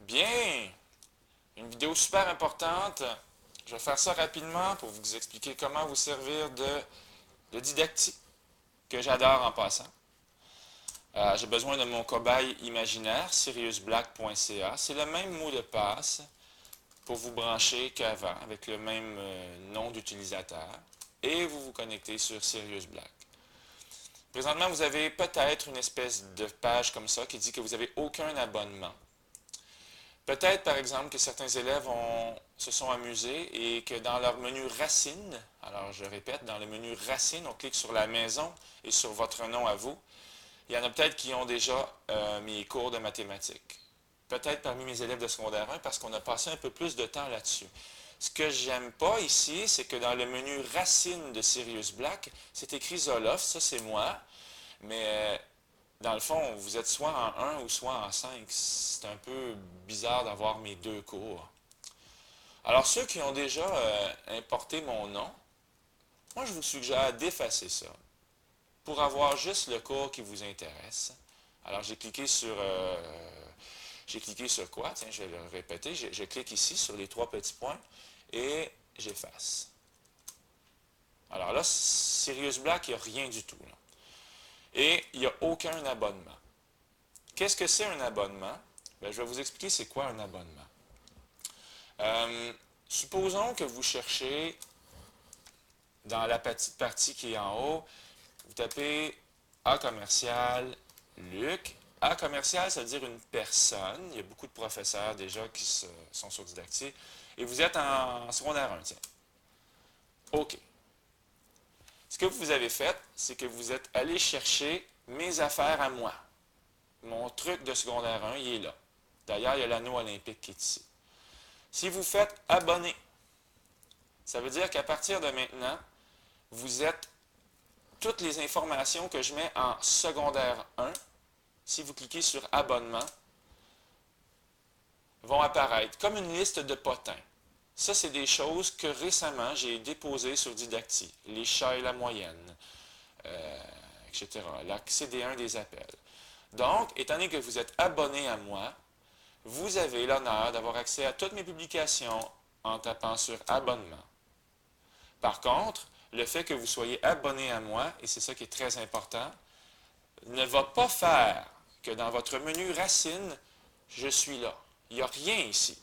Bien, une vidéo super importante. Je vais faire ça rapidement pour vous expliquer comment vous servir de didactique, que j'adore en passant. J'ai besoin de mon cobaye imaginaire, siriusblack.ca. C'est le même mot de passe pour vous brancher qu'avant, avec le même nom d'utilisateur. Et vous vous connectez sur Sirius Black. Présentement, vous avez peut-être une espèce de page comme ça qui dit que vous n'avez aucun abonnement. Peut-être, par exemple, que certains élèves se sont amusés et que dans leur menu Racine, alors je répète, dans le menu Racine, on clique sur la maison et sur votre nom à vous. Il y en a peut-être qui ont déjà mes cours de mathématiques. Peut-être parmi mes élèves de secondaire 1 parce qu'on a passé un peu plus de temps là-dessus. Ce que j'aime pas ici, c'est que dans le menu Racine de Sirius Black, c'est écrit Zoloft, ça c'est moi, mais dans le fond, vous êtes soit en 1 ou soit en 5. C'est un peu bizarre d'avoir mes deux cours. Alors, ceux qui ont déjà importé mon nom, moi, je vous suggère d'effacer ça pour avoir juste le cours qui vous intéresse. Alors, j'ai cliqué sur quoi? Tiens, je vais le répéter. Je clique ici sur les trois petits points et j'efface. Alors là, Sirius Black, il n'y a rien du tout, là. Et il n'y a aucun abonnement. Qu'est-ce que c'est un abonnement? Bien, je vais vous expliquer c'est quoi un abonnement. Supposons que vous cherchez dans la petite partie qui est en haut, vous tapez A commercial Luc. A commercial, ça veut dire une personne. Il y a beaucoup de professeurs déjà qui sont sur Didacti. Et vous êtes en secondaire 1, tiens. OK. Ce que vous avez fait, c'est que vous êtes allé chercher mes affaires à moi. Mon truc de secondaire 1, il est là. D'ailleurs, il y a l'anneau olympique qui est ici. Si vous faites abonner, ça veut dire qu'à partir de maintenant, vous êtes toutes les informations que je mets en secondaire 1, si vous cliquez sur abonnement, vont apparaître comme une liste de potins. Ça, c'est des choses que récemment, j'ai déposées sur Didacti. Les chats et la moyenne, etc. L'accès des 1 des appels. Donc, étant donné que vous êtes abonné à moi, vous avez l'honneur d'avoir accès à toutes mes publications en tapant sur abonnement. Par contre, le fait que vous soyez abonné à moi, et c'est ça qui est très important, ne va pas faire que dans votre menu Racine, je suis là. Il n'y a rien ici.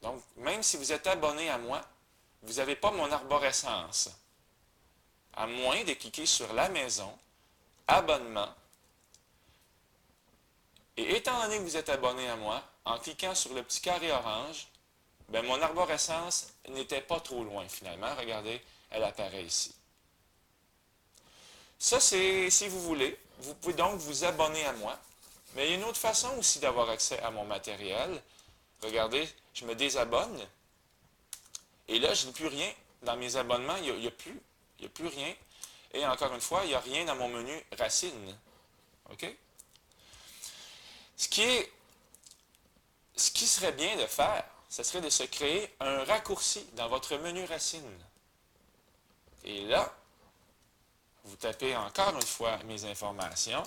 Donc, même si vous êtes abonné à moi, vous n'avez pas mon arborescence. À moins de cliquer sur la maison, abonnement, et étant donné que vous êtes abonné à moi, en cliquant sur le petit carré orange, bien, mon arborescence n'était pas trop loin finalement. Regardez, elle apparaît ici. Ça, c'est si vous voulez. Vous pouvez donc vous abonner à moi. Mais il y a une autre façon aussi d'avoir accès à mon matériel. Regardez, je me désabonne. Et là, je n'ai plus rien. Dans mes abonnements, il n'y a plus rien. Et encore une fois, il n'y a rien dans mon menu Racine. OK? Ce qui serait bien de faire, ce serait de se créer un raccourci dans votre menu Racine. Et là, vous tapez encore une fois mes informations.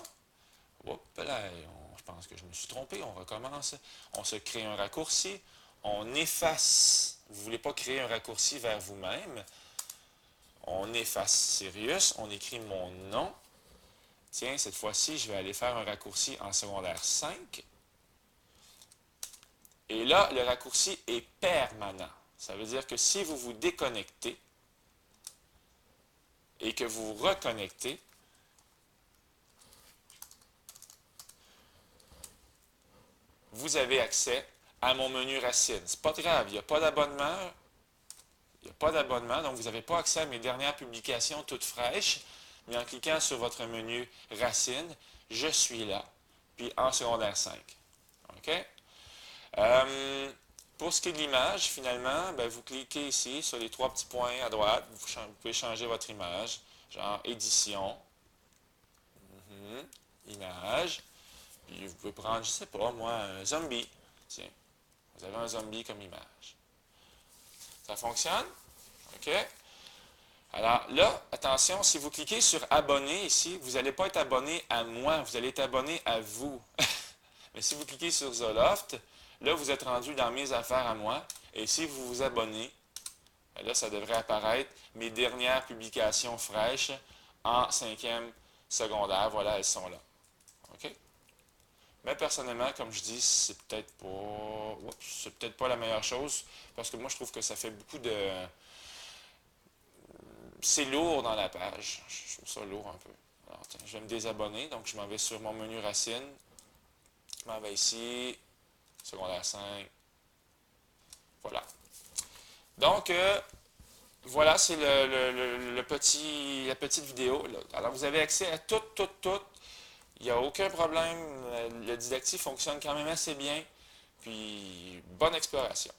Oups, là, je pense que je me suis trompé. On recommence. On se crée un raccourci. On efface. Vous ne voulez pas créer un raccourci vers vous-même. On efface Sirius. On écrit mon nom. Tiens, cette fois-ci, je vais aller faire un raccourci en secondaire 5. Et là, le raccourci est permanent. Ça veut dire que si vous vous déconnectez et que vous reconnectez, vous avez accès à mon menu Racine. C'est pas grave, il n'y a pas d'abonnement. Il n'y a pas d'abonnement, donc vous n'avez pas accès à mes dernières publications toutes fraîches. Mais en cliquant sur votre menu Racine, je suis là. Puis en secondaire 5. OK? Pour ce qui est de l'image, finalement, ben, vous cliquez ici sur les trois petits points à droite. Vous pouvez changer votre image. Genre édition. Image. Puis vous pouvez prendre, je ne sais pas, moi, un zombie. Tiens, vous avez un zombie comme image. Ça fonctionne? OK? Alors là, attention, si vous cliquez sur abonner ici, vous n'allez pas être abonné à moi, vous allez être abonné à vous. Mais si vous cliquez sur Zoloft, Là, vous êtes rendu dans mes affaires à moi. Et si vous vous abonnez, là, ça devrait apparaître mes dernières publications fraîches en 5e secondaire. Voilà, elles sont là. OK? Mais personnellement, comme je dis, c'est peut-être pas la meilleure chose parce que moi, je trouve que ça fait beaucoup de... C'est lourd dans la page. Je trouve ça lourd un peu. Alors, tiens, je vais me désabonner. Donc, je m'en vais sur mon menu racine. Je m'en vais ici. Secondaire 5. Voilà. Donc, voilà, c'est la petite vidéo. Là. Alors, vous avez accès à tout. Il n'y a aucun problème. Le didactique fonctionne quand même assez bien. Puis, bonne exploration.